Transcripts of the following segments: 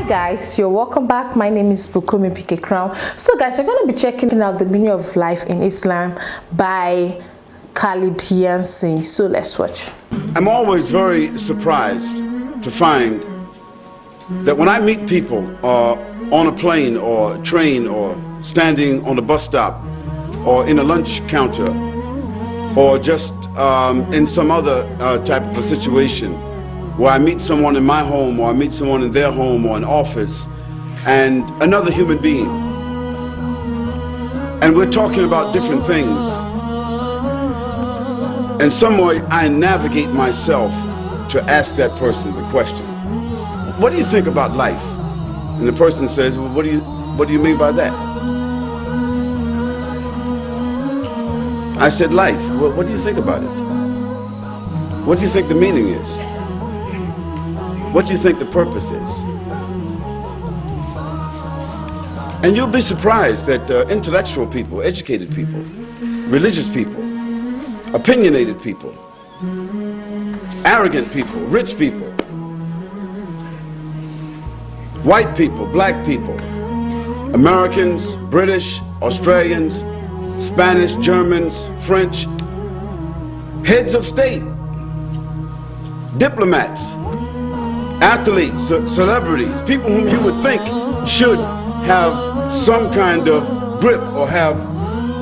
Guys, you're welcome back. My name is Bukomi PK Crown. So guys, we're going to be checking out the meaning of life in Islam by Khalid Yasin. So let's watch. I'm always very surprised to find that when I meet people on a plane or train or standing on a bus stop or in a lunch counter or just in some other type of a situation where I meet someone in my home or I meet someone in their home or an office and another human being, and we're talking about different things, in some way I navigate myself to ask that person the question, what do you think about life? And the person says, well, what do you mean by that? I said, life. Well, what do you think about it? What do you think the meaning is? What do you think the purpose is? And you'll be surprised that intellectual people, educated people, religious people, opinionated people, arrogant people, rich people, white people, black people, Americans, British, Australians, Spanish, Germans, French, heads of state, diplomats, athletes, celebrities, people whom you would think should have some kind of grip or have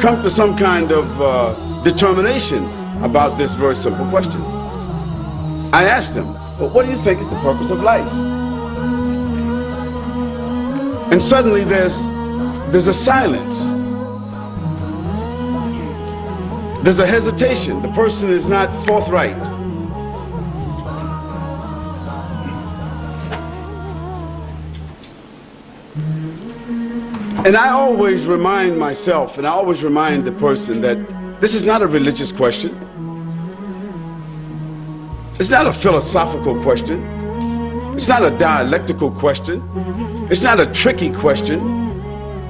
come to some kind of determination about this very simple question. I asked them, well, what do you think is the purpose of life? And suddenly there's a silence. There's a hesitation. The person is not forthright. And I always remind myself, and I always remind the person that this is not a religious question. It's not a philosophical question. It's not a dialectical question. It's not a tricky question.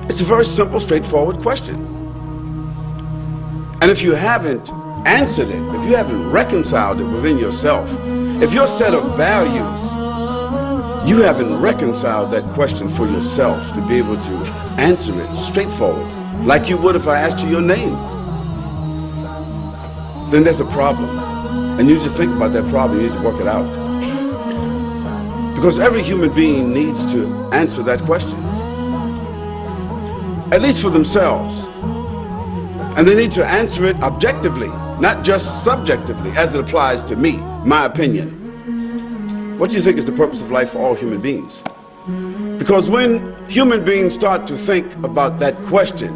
It's a very simple, straightforward question. And if you haven't answered it, if you haven't reconciled it within yourself, if your set of values, you haven't reconciled that question for yourself to be able to answer it straightforward, like you would if I asked you your name, then there's a problem. And you need to think about that problem, you need to work it out. Because every human being needs to answer that question, at least for themselves. And they need to answer it objectively, not just subjectively, as it applies to me, my opinion. What do you think is the purpose of life for all human beings? Because when human beings start to think about that question,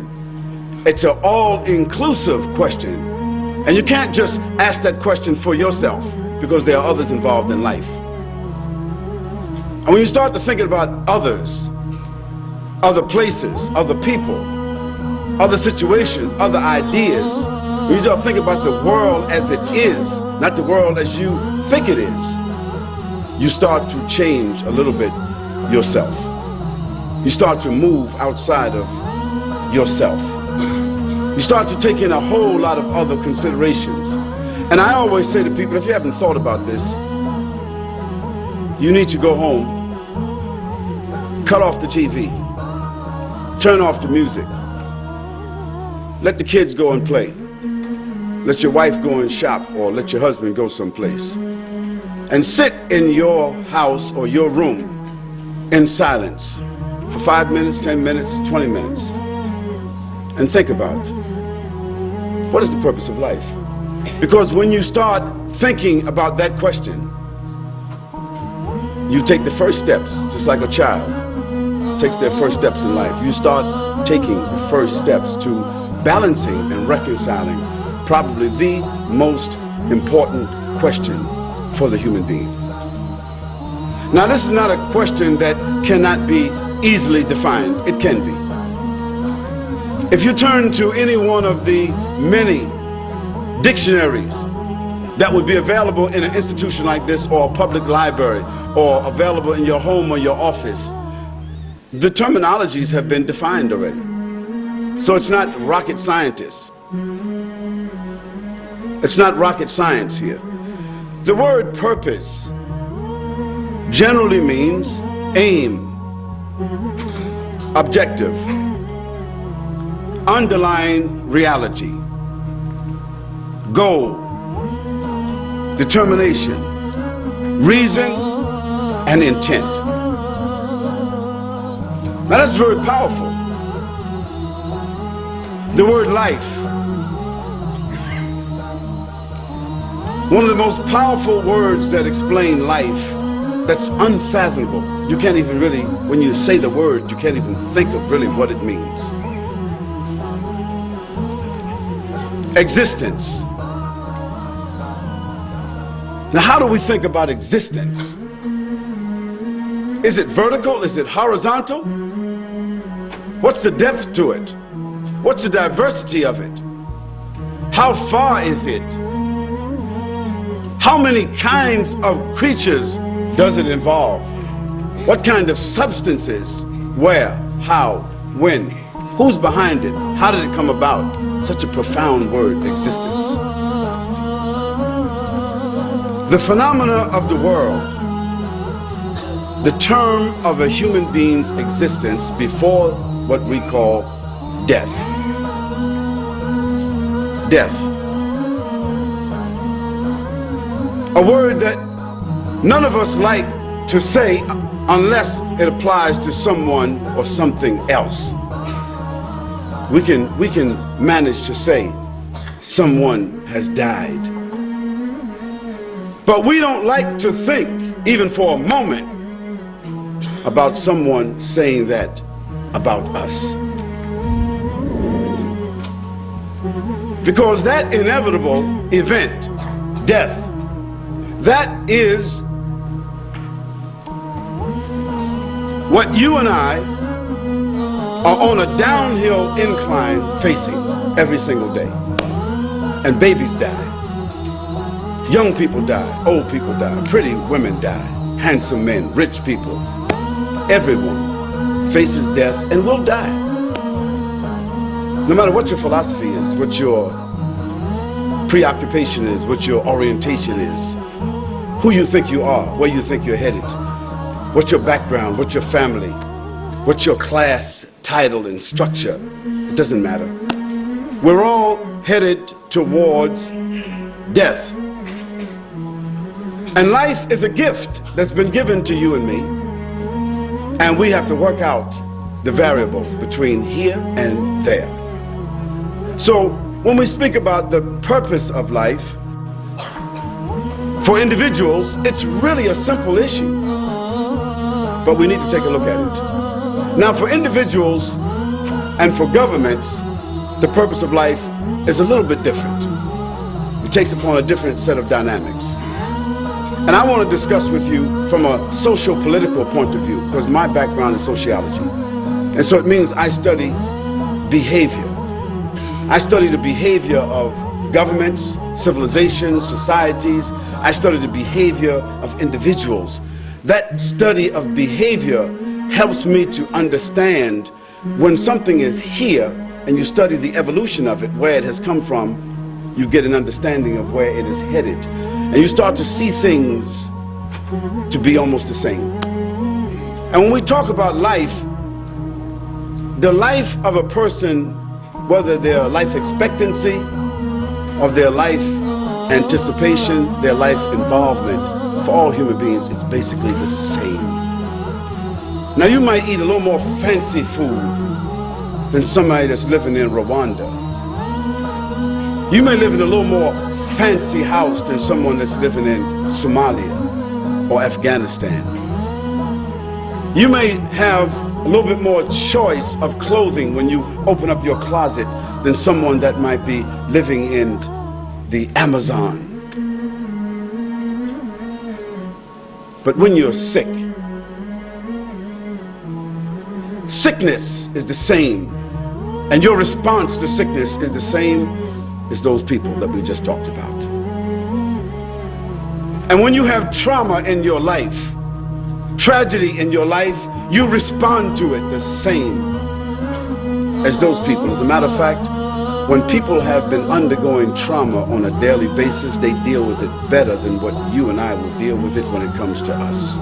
it's an all-inclusive question. And you can't just ask that question for yourself, because there are others involved in life. And when you start to think about others, other places, other people, other situations, other ideas, when you start thinking about the world as it is, not the world as you think it is, you start to change a little bit yourself. You start to move outside of yourself. You start to take in a whole lot of other considerations. And I always say to people, if you haven't thought about this, you need to go home, cut off the TV, turn off the music, let the kids go and play, let your wife go and shop, or let your husband go someplace, and sit in your house or your room in silence for 5 minutes, 10 minutes, 20 minutes, and think about what is the purpose of life? Because when you start thinking about that question, you take the first steps, just like a child takes their first steps in life. You start taking the first steps to balancing and reconciling probably the most important question for the human being. Now, this is not a question that cannot be easily defined. It can be. If you turn to any one of the many dictionaries that would be available in an institution like this, or a public library, or available in your home or your office, the terminologies have been defined already. So it's not rocket scientists. It's not rocket science here. The word purpose generally means aim, objective, underlying reality, goal, determination, reason, and intent. Now that's very powerful. The word life, one of the most powerful words that explain life, that's unfathomable. You can't even really, when you say the word, you can't even think of really what it means. Existence. Now, how do we think about existence? Is it vertical? Is it horizontal? What's the depth to it? What's the diversity of it? How far is it? How many kinds of creatures does it involve? What kind of substances? Where? How? When? Who's behind it? How did it come about? Such a profound word, existence. The phenomena of the world, the term of a human being's existence before what we call death. Death. A word that none of us like to say unless it applies to someone or something else. We can manage to say someone has died. But we don't like to think, even for a moment, about someone saying that about us. Because that inevitable event, death, that is what you and I are on a downhill incline facing every single day. And babies die. Young people die. Old people die. Pretty women die. Handsome men, rich people. Everyone faces death and will die. No matter what your philosophy is, what your preoccupation is, what your orientation is, who you think you are, where you think you're headed, what's your background, what's your family, what's your class, title, and structure, it doesn't matter. We're all headed towards death. And life is a gift that's been given to you and me, and we have to work out the variables between here and there. So when we speak about the purpose of life, for individuals, it's really a simple issue, but we need to take a look at it. Now, for individuals and for governments, the purpose of life is a little bit different. It takes upon a different set of dynamics. And I want to discuss with you from a social-political point of view, because my background is sociology. And so it means I study behavior. I study the behavior of governments, civilizations, societies. I study the behavior of individuals. That study of behavior helps me to understand when something is here and you study the evolution of it, where it has come from, you get an understanding of where it is headed. And you start to see things to be almost the same. And when we talk about life, the life of a person, whether their life expectancy or their life anticipation, their life involvement, for all human beings, it's basically the same. Now, you might eat a little more fancy food than somebody that's living in Rwanda. You may live in a little more fancy house than someone that's living in Somalia or Afghanistan. You may have a little bit more choice of clothing when you open up your closet than someone that might be living in the Amazon. But when you're sick, sickness is the same, and your response to sickness is the same as those people that we just talked about. And when you have trauma in your life, tragedy in your life, you respond to it the same as those people. As a matter of fact, when people have been undergoing trauma on a daily basis, they deal with it better than what you and I will deal with it when it comes to us.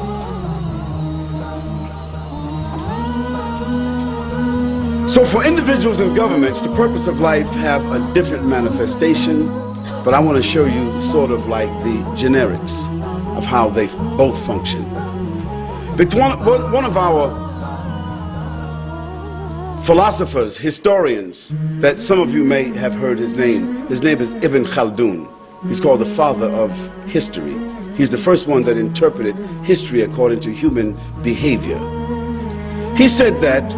So for individuals and governments, the purpose of life have a different manifestation, but I want to show you sort of like the generics of how they both function. Because one of our philosophers, historians, that some of you may have heard his name is Ibn Khaldun. He's called the father of history. He's the first one that interpreted history according to human behavior. He said that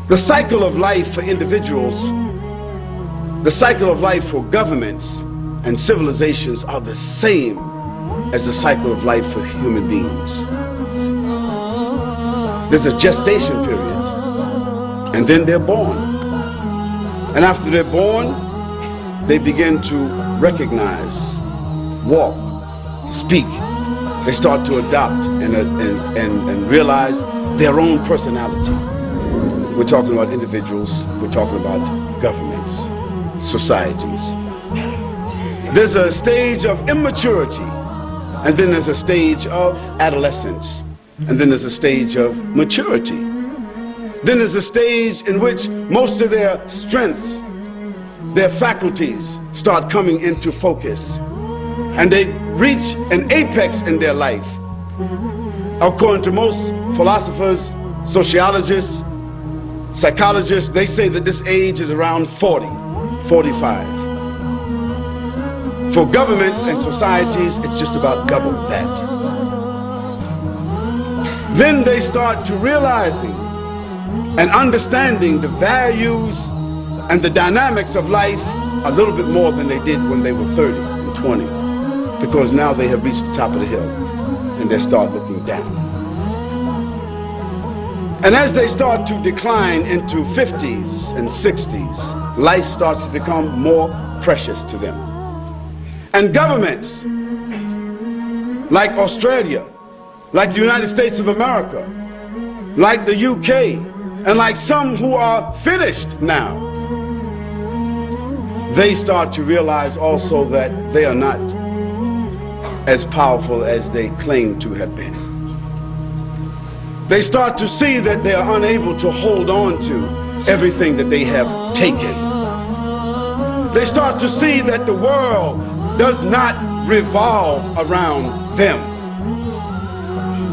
the cycle of life for individuals, the cycle of life for governments and civilizations are the same as the cycle of life for human beings. There's a gestation period, and then they're born. And after they're born, they begin to recognize, walk, speak. They start to adopt and realize their own personality. We're talking about individuals, we're talking about governments, societies. There's a stage of immaturity, and then there's a stage of adolescence, and then there's a stage of maturity. Then there's a stage in which most of their strengths, their faculties start coming into focus, and they reach an apex in their life. According to most philosophers, sociologists, psychologists, they say that this age is around 40, 45. For governments and societies, it's just about double that. Then they start to realizing and understanding the values and the dynamics of life a little bit more than they did when they were 30 and 20, because now they have reached the top of the hill and they start looking down. And as they start to decline into 50s and 60s, life starts to become more precious to them. And governments like Australia, like the United States of America, like the UK, and like some who are finished now, they start to realize also that they are not as powerful as they claim to have been. They start to see that they are unable to hold on to everything that they have taken. They start to see that the world does not revolve around them.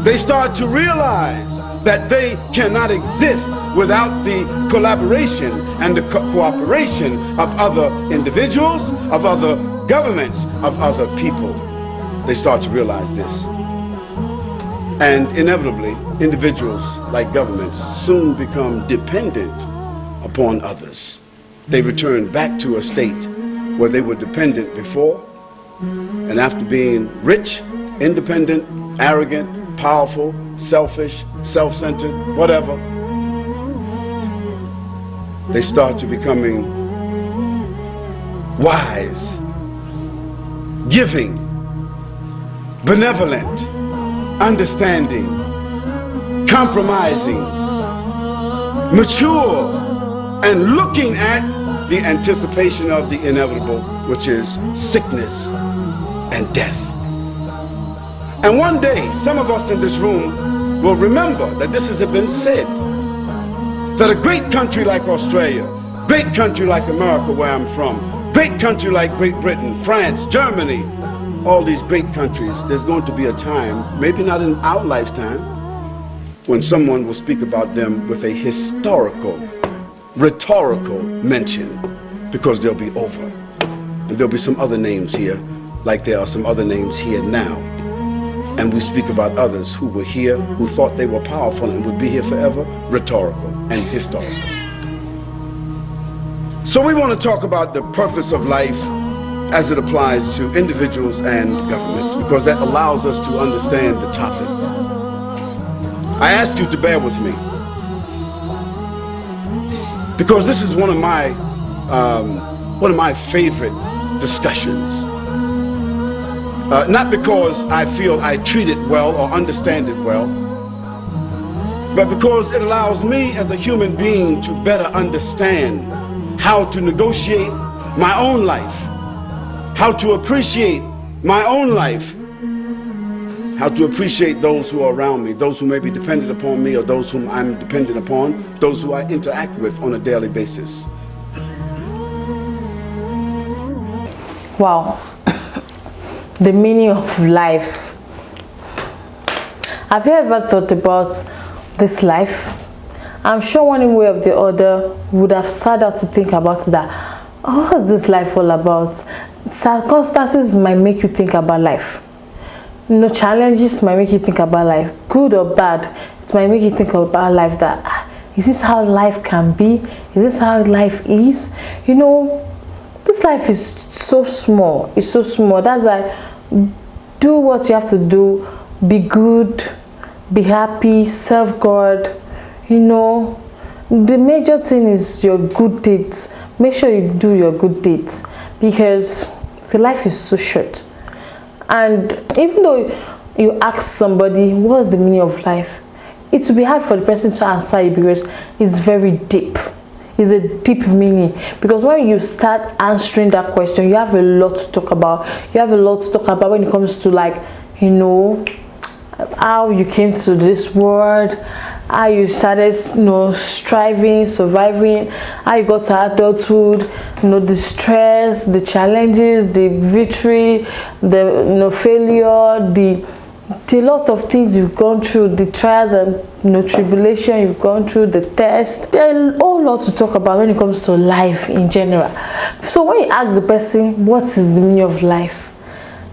They start to realize that they cannot exist without the collaboration and the cooperation of other individuals, of other governments, of other people. They start to realize this. And inevitably, individuals, like governments, soon become dependent upon others. They return back to a state where they were dependent before, and after being rich, independent, arrogant, powerful, selfish, self-centered, whatever, they start to becoming wise, giving, benevolent, understanding, compromising, mature, and looking at the anticipation of the inevitable, which is sickness and death. And one day, some of us in this room will remember that this has been said, that a great country like Australia, great country like America, where I'm from, great country like Great Britain, France, Germany, all these great countries, there's going to be a time, maybe not in our lifetime, when someone will speak about them with a historical, rhetorical mention, because they'll be over. And there'll be some other names here, like there are some other names here now. And we speak about others who were here, who thought they were powerful and would be here forever, rhetorical and historical. So we want to talk about the purpose of life as it applies to individuals and governments, because that allows us to understand the topic. I ask you to bear with me, because this is one of my favorite discussions. Not because I feel I treat it well or understand it well, but because it allows me as a human being to better understand how to negotiate my own life, how to appreciate my own life, how to appreciate those who are around me, those who may be dependent upon me or those whom I'm dependent upon, those who I interact with on a daily basis. Wow. The meaning of life. Have you ever thought about this life? I'm sure one way or the other would have sat down to think about that. What's this life all about? Circumstances might make you think about life. No, challenges might make you think about life. Good or bad, it might make you think about life. That is this how life can be? Is this how life is? You know, this life is so small. It's so small. That's why do what you have to do. Be good, be happy, serve God. You know, the major thing is your good deeds. Make sure you do your good deeds, because the life is so short. And even though you ask somebody what's the meaning of life, it will be hard for the person to answer you, because it's very deep. It's a deep meaning, because when you start answering that question, you have a lot to talk about. You have a lot to talk about when it comes to, like, you know, how you came to this world, how you started, you know, striving, surviving, how you got to adulthood, you know, the stress, the challenges, the victory, the, you know, failure, the lot of things you've gone through, the trials and, you know, tribulation you've gone through, the test. There's a whole lot to talk about when it comes to life in general. So when you ask the person what is the meaning of life,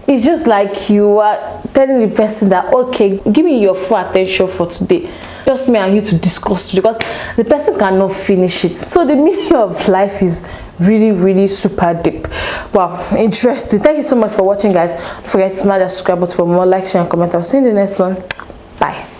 it's just like you are telling the person that, okay, give me your full attention for today, just me and you to discuss today, because the person cannot finish it. So the meaning of life is really, really super deep. Wow, interesting. Thank you so much for watching, guys. Don't forget to smash that subscribe button for more. Like, share, and comment. I'll see you in the next one. Bye.